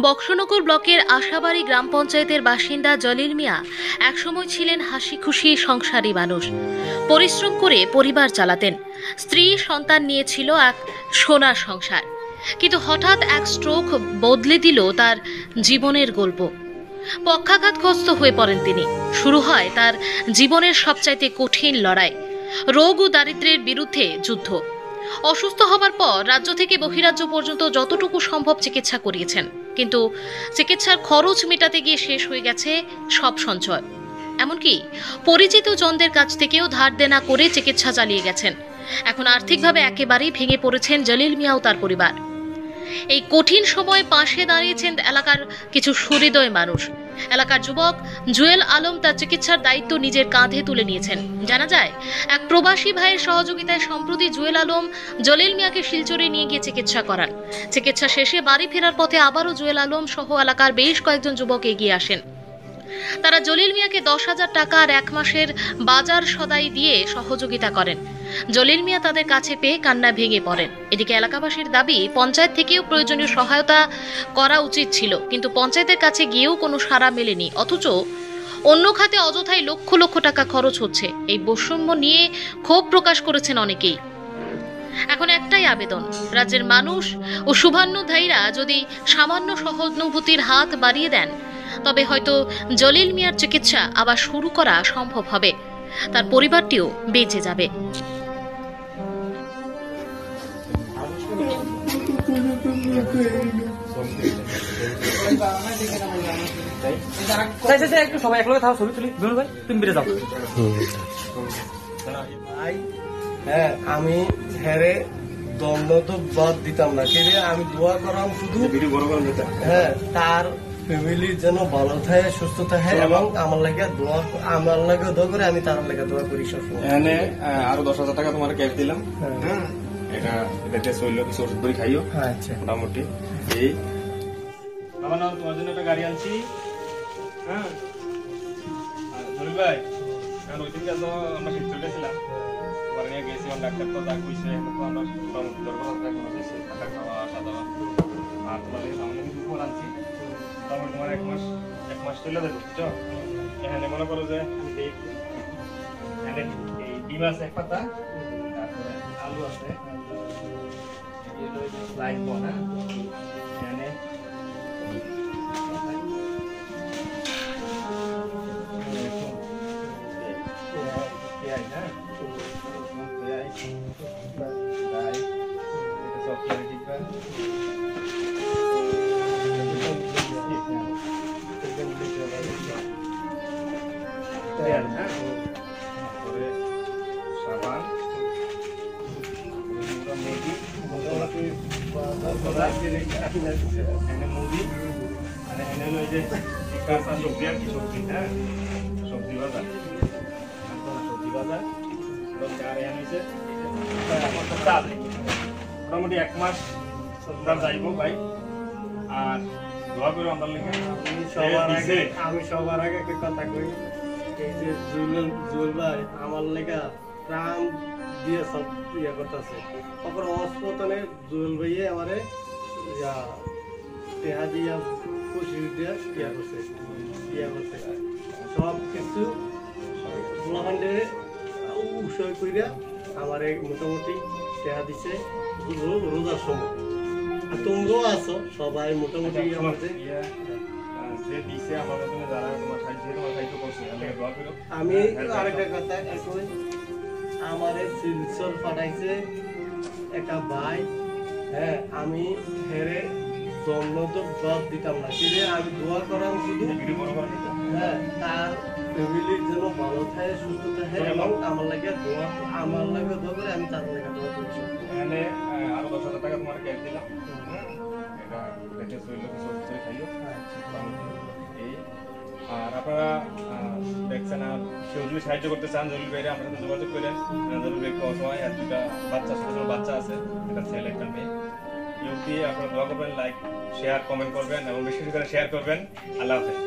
বক্সনগর ব্লকের আশাবাড়ি গ্রাম পঞ্চায়েতের বাসিন্দা জলিল মিয়া একসময় ছিলেন হাসি খুশি সংসারী মানুষ। পরিশ্রম করে পরিবার চালাতেন। স্ত্রী সন্তান নিয়েছিল এক সোনার সংসার। কিন্তু হঠাৎ এক স্ট্রোক বদলে দিল তার জীবনের গল্প। পক্ষাঘাতগ্রস্ত হয়ে পড়েন তিনি। শুরু হয় তার জীবনের সবচাইতে কঠিন লড়াই, রোগ ও দারিদ্র্যের বিরুদ্ধে যুদ্ধ। অসুস্থ হবার পর রাজ্য থেকে বহিরাজ্য পর্যন্ত যতটুকু সম্ভব চিকিৎসা করিয়েছেন, কিন্তু চিকিৎসার খরচ মেটাতে গিয়ে শেষ হয়ে গেছে সব সঞ্চয়। এমনকি পরিচিত জনদের কাছ থেকেও ধার দেনা করে চিকিৎসা চালিয়ে গেছেন। এখন আর্থিকভাবে একেবারেই ভেঙে পড়েছেন জলিল মিয়া ও তার পরিবার। এই কঠিন সময়ে পাশে দাঁড়িয়েছেন এলাকার কিছু সুহৃদয় মানুষ। এলাকার যুবক জুয়েল আলম তার চিকিৎসার দায়িত্ব নিজের কাঁধে তুলে নিয়েছেন। জানা যায়, এক প্রবাসী ভাইয়ের সহযোগিতায় সম্প্রতি জুয়েল আলম জলিল মিয়াকে শিলচরে নিয়ে গিয়ে চিকিৎসা করান। চিকিৎসা শেষে বাড়ি ফেরার পথে আবারও জুয়েল আলম সহ এলাকার বেশ কয়েকজন যুবক এগিয়ে আসেন। তারা জলিল মিয়াকে 10,000 টাকা আর 1 মাসের বাজার সদাই দিয়ে সহযোগিতা করেন। জলিল মিয়া তাদের কাছে পেয়ে কান্না ভেঙে পড়েন। এদিকে এলাকাবাসীর দাবি, পঞ্চায়েত থেকেও প্রয়োজনীয় সহায়তা করা উচিত ছিল, কিন্তু পঞ্চায়েতের কাছে গিয়েও কোনো সাড়া মেলেনি। অথচ অন্য খাতে অযথাই লক্ষ লক্ষ টাকা খরচ হচ্ছে। এই বৈষম্য নিয়ে ক্ষোভ প্রকাশ করেছেন অনেকেই। এখন একটাই আবেদন, রাজ্যের মানুষ ও শুভান্যুধ্যায়ীরা যদি সামান্য সহানুভূতির হাত বাড়িয়ে দেন, তবে হয়তো জলিল মিয়ার চিকিৎসা আবার শুরু করা সম্ভব হবে, তার পরিবারটিও বেঁচে যাবে। একটু সবাই একলগে থাকো, ছবি তুলি। ভাই তুমি বেড়ে যাও। হ্যাঁ, আমি হেরে দণ্ড তো বাদ দিতাম না, কিন্তু আমি দোয়া করাম শুধু হ্যাঁ তার ফ্যামিলি যেন ভালো থাকে, সুস্থ থাকে, এবং আমার লাগে দোয়া করে আমি তার লাগে দোয়া করি সবসময়। এখানে আরো 10,000 টাকা তোমার ক্যাশ দিলাম। এটা টেস্ট হইলো, কিছু ওষুধ করে খাইও। আচ্ছা, মোটামুটি এই বাবা নাও, তোমার জন্য একটা গাড়ি আনছি। হ্যাঁ জলিল ভাই, ওই দিনকে তো আমরা শিলচর গেছিলাম, পরে নিয়ে গেছি। ডাক্তার তো যা কইছে আমরা মোটামুটি টাকা খাওয়া আসা যাওয়া, আর তোমার সামনে কিছু ফোন আনছি। তারপর তোমার এক মাস চলে যাবে, বুঝছো? এখানে মনে করো যে এখানে এই ডিম আছে এক পাতা, তারপরে আলু আছে, লাইট বন, হ্যাঁ এখানে পেঁয়াজ, হ্যাঁ পেঁয়াজ, সব দিবা। সাবান, মুদি, আর এনে হলো যে কাঁচা সবজি, আর কি সবজি, হ্যাঁ সবজি বাজার, আর এনে হয়েছে চাল। মোটামুটি 1 মাস যাইব ভাই। আর দোয়া করে আমার লেগে আমি সবার আগে একটা কথা কই, এই যে জুয়েল ভাই আমার লেগা প্রাণ দিয়ে সব ইয়ে করতেছে। তারপর অস্পতনে জুয়েল ভাইয়ে আমারে টেহা দিয়া খুশি দিয়া ইয়া করছে সব কিছু গোলাপান্ডে উৎসব করিয়া আমারে মোটামুটি টেহা দিছে রোজার সময়। আর তোমরাও আছো সবাই মোটামুটি আমাদের। আমি আরেকটা কথা কই, আমারে শিলচর পাঠাইছে একটা ভাই। হ্যাঁ, আমি হেরে দণ্ড তো বাদ দিতাম না, কিন্তু আমি দোয়া করাম শুধু হ্যাঁ তার ফ্যামিলির জন্য ভালো থাকে, সুস্থ থাকে, এবং আমার লাগে দোয়া করে আমি তার লাগে দোয়া করি। এখানে আরো 10,000 টাকা তোমার ক্যাশ দিলাম। এটা টেস্ট হইলো, কিছু ওষুধ করে খাইও। আর আপনারা দেখছেন, আর কেউ যদি সাহায্য করতে চান জলিল ভাইরা, আপনার সাথে যোগাযোগ করেন। জলিল ভাই অসময় আর 2টা বাচ্চা, ছোট বাচ্চা আছে, একটা ছেলে একটা মেয়ে। ইউটি আপনারা দোয়া করবেন, লাইক শেয়ার কমেন্ট করবেন, এবং বেশি করে শেয়ার করবেন। আল্লাহ হাফেজ।